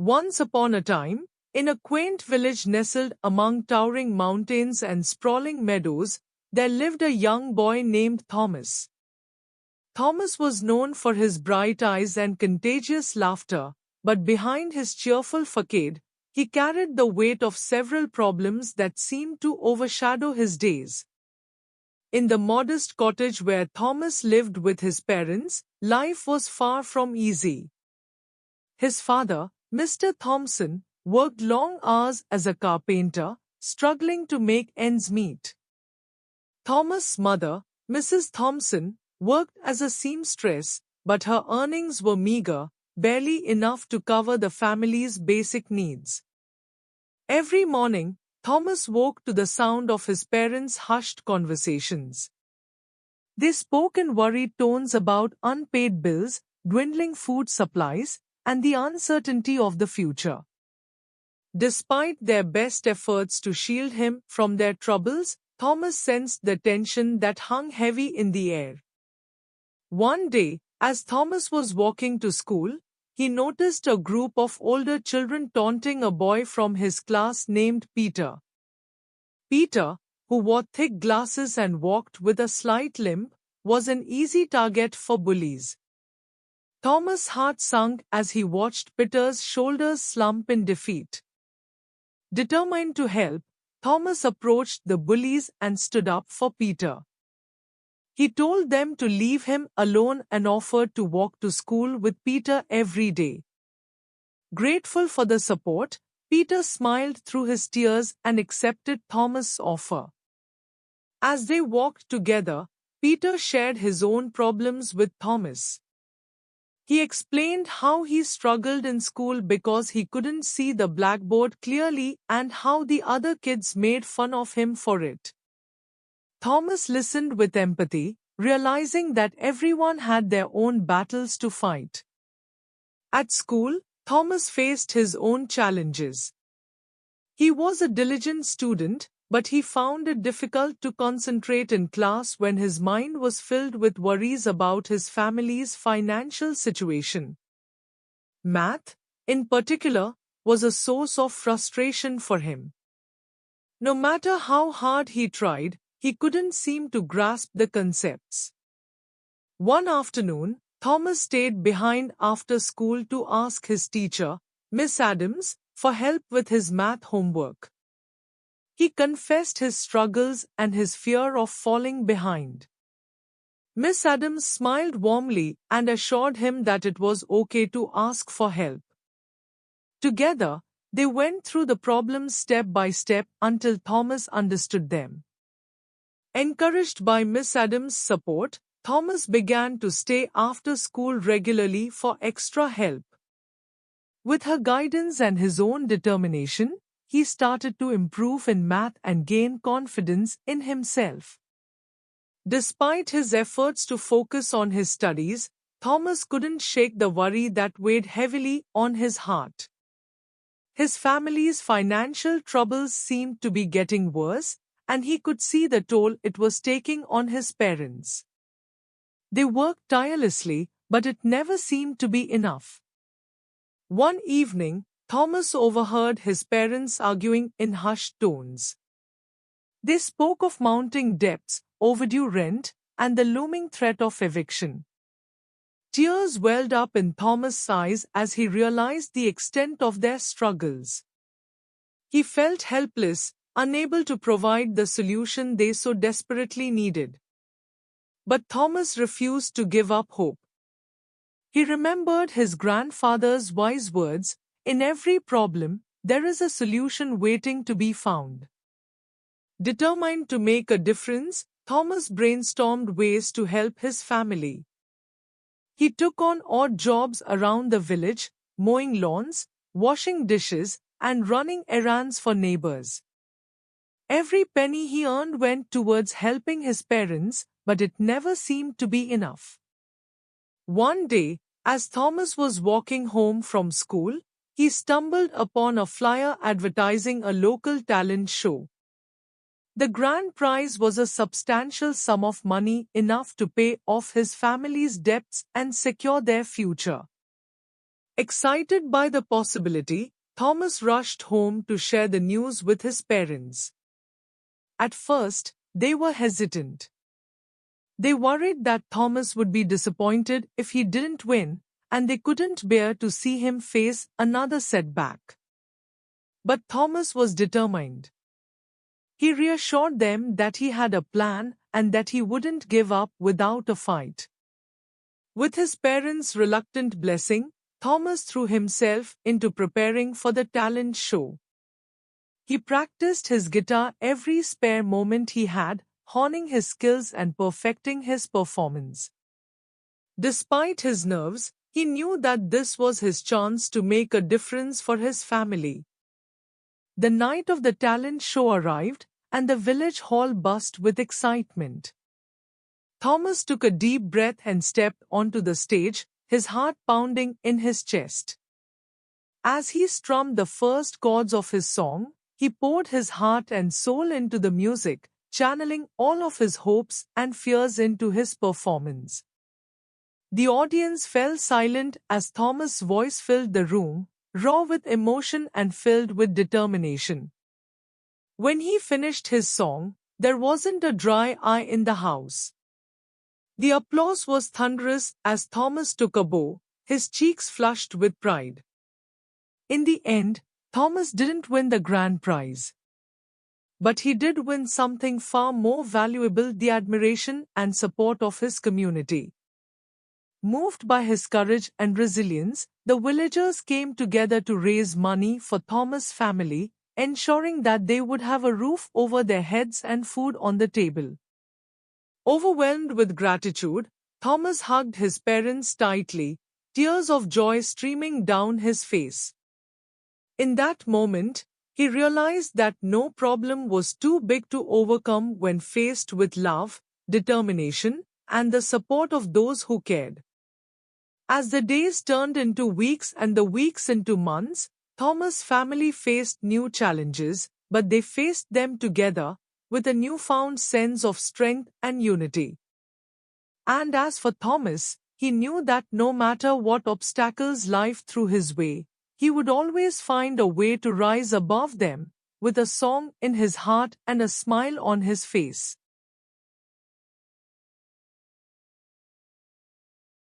Once upon a time, in a quaint village nestled among towering mountains and sprawling meadows, there lived a young boy named Thomas. Thomas was known for his bright eyes and contagious laughter, but behind his cheerful facade, he carried the weight of several problems that seemed to overshadow his days. In the modest cottage where Thomas lived with his parents, life was far from easy. His father, Mr. Thompson, worked long hours as a carpenter, struggling to make ends meet. Thomas' mother, Mrs. Thompson, worked as a seamstress, but her earnings were meager, barely enough to cover the family's basic needs. Every morning, Thomas woke to the sound of his parents' hushed conversations. They spoke in worried tones about unpaid bills, dwindling food supplies, and the uncertainty of the future. Despite their best efforts to shield him from their troubles, Thomas sensed the tension that hung heavy in the air. One day, as Thomas was walking to school, he noticed a group of older children taunting a boy from his class named Peter. Peter, who wore thick glasses and walked with a slight limp, was an easy target for bullies. Thomas' heart sunk as he watched Peter's shoulders slump in defeat. Determined to help, Thomas approached the bullies and stood up for Peter. He told them to leave him alone and offered to walk to school with Peter every day. Grateful for the support, Peter smiled through his tears and accepted Thomas' offer. As they walked together, Peter shared his own problems with Thomas. He explained how he struggled in school because he couldn't see the blackboard clearly and how the other kids made fun of him for it. Thomas listened with empathy, realizing that everyone had their own battles to fight. At school, Thomas faced his own challenges. He was a diligent student, but he found it difficult to concentrate in class when his mind was filled with worries about his family's financial situation. Math, in particular, was a source of frustration for him. No matter how hard he tried, he couldn't seem to grasp the concepts. One afternoon, Thomas stayed behind after school to ask his teacher, Miss Adams, for help with his math homework. He confessed his struggles and his fear of falling behind. Miss Adams smiled warmly and assured him that it was okay to ask for help. Together, they went through the problems step by step until Thomas understood them. Encouraged by Miss Adams' support, Thomas began to stay after school regularly for extra help. With her guidance and his own determination, he started to improve in math and gain confidence in himself. Despite his efforts to focus on his studies, Thomas couldn't shake the worry that weighed heavily on his heart. His family's financial troubles seemed to be getting worse, and he could see the toll it was taking on his parents. They worked tirelessly, but it never seemed to be enough. One evening, Thomas overheard his parents arguing in hushed tones. They spoke of mounting debts, overdue rent, and the looming threat of eviction. Tears welled up in Thomas' eyes as he realized the extent of their struggles. He felt helpless, unable to provide the solution they so desperately needed. But Thomas refused to give up hope. He remembered his grandfather's wise words, "In every problem, there is a solution waiting to be found." Determined to make a difference, Thomas brainstormed ways to help his family. He took on odd jobs around the village, mowing lawns, washing dishes, and running errands for neighbors. Every penny he earned went towards helping his parents, but it never seemed to be enough. One day, as Thomas was walking home from school, he stumbled upon a flyer advertising a local talent show. The grand prize was a substantial sum of money, enough to pay off his family's debts and secure their future. Excited by the possibility, Thomas rushed home to share the news with his parents. At first, they were hesitant. They worried that Thomas would be disappointed if he didn't win, and they couldn't bear to see him face another setback. But Thomas was determined. He reassured them that he had a plan and that he wouldn't give up without a fight. With his parents' reluctant blessing, Thomas threw himself into preparing for the talent show. He practiced his guitar every spare moment he had, honing his skills and perfecting his performance. Despite his nerves, he knew that this was his chance to make a difference for his family. The night of the talent show arrived, and the village hall buzzed with excitement. Thomas took a deep breath and stepped onto the stage, his heart pounding in his chest. As he strummed the first chords of his song, he poured his heart and soul into the music, channeling all of his hopes and fears into his performance. The audience fell silent as Thomas' voice filled the room, raw with emotion and filled with determination. When he finished his song, there wasn't a dry eye in the house. The applause was thunderous as Thomas took a bow, his cheeks flushed with pride. In the end, Thomas didn't win the grand prize. But he did win something far more valuable: the admiration and support of his community. Moved by his courage and resilience, the villagers came together to raise money for Thomas' family, ensuring that they would have a roof over their heads and food on the table. Overwhelmed with gratitude, Thomas hugged his parents tightly, tears of joy streaming down his face. In that moment, he realized that no problem was too big to overcome when faced with love, determination, and the support of those who cared. As the days turned into weeks and the weeks into months, Thomas' family faced new challenges, but they faced them together, with a newfound sense of strength and unity. And as for Thomas, he knew that no matter what obstacles life threw his way, he would always find a way to rise above them, with a song in his heart and a smile on his face.